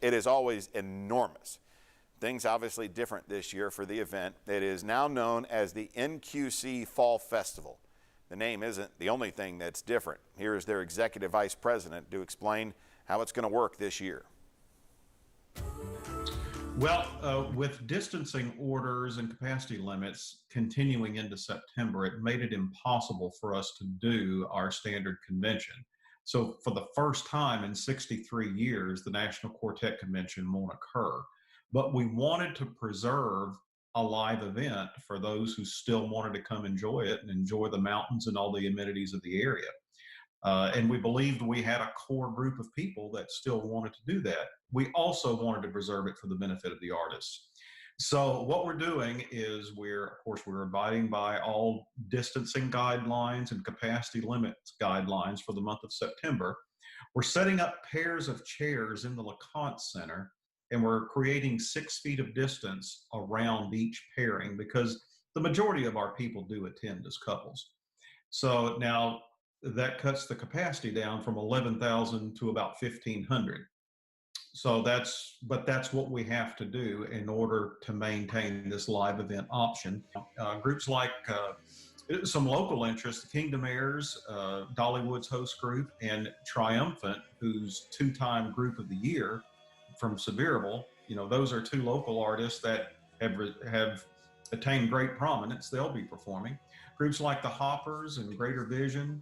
It is always enormous. Things obviously different this year for the event. It is now known as the NQC Fall Festival. The name isn't the only thing that's different. Here is their executive vice president to explain how it's going to work this year. Well, with distancing orders and capacity limits continuing into September, it made it impossible for us to do our standard convention. So for the first time in 63 years, the National Quartet Convention won't occur. But we wanted to preserve a live event for those who still wanted to come enjoy it and enjoy the mountains and all the amenities of the area. And we believed we had a core group of people that still wanted to do that. We also wanted to preserve it for the benefit of the artists. So what we're doing is we're abiding by all distancing guidelines and capacity limits guidelines for the month of September. We're setting up pairs of chairs in the LeConte Center, and we're creating 6 feet of distance around each pairing because the majority of our people do attend as couples. So now that cuts the capacity down from 11,000 to about 1,500. So that's what we have to do in order to maintain this live event option. Groups like some local interests, the Kingdom Heirs, Dollywood's host group, and Triumphant, who's 2-time group of the year from Sevierville. Those are 2 local artists that have attained great prominence. They'll be performing. Groups like the Hoppers and Greater Vision,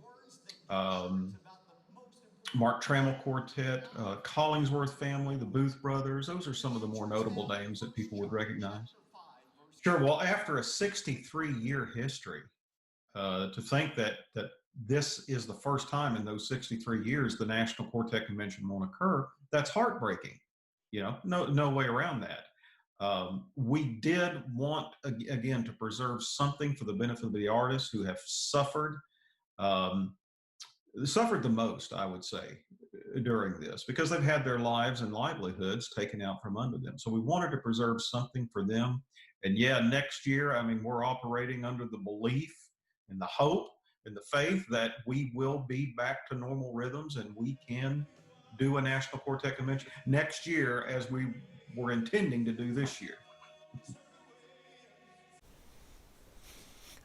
Mark Trammell Quartet, Collingsworth family, the Booth brothers. Those are some of the more notable names that people would recognize. Sure. Well, after a 63-year history, to think that this is the first time in those 63 years the National Quartet Convention won't occur, that's heartbreaking. No way around that. We did want, again, to preserve something for the benefit of the artists who have suffered the most, I would say, during this, because they've had their lives and livelihoods taken out from under them. So we wanted to preserve something for them. And yeah, next year, we're operating under the belief and the hope and the faith that we will be back to normal rhythms and we can do a National Quartet Convention next year as we were intending to do this year.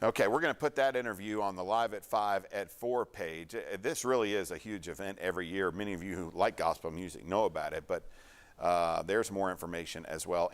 Okay, we're going to put that interview on the Live at 5 at 4 page. This really is a huge event every year. Many of you who like gospel music know about it, but there's more information as well.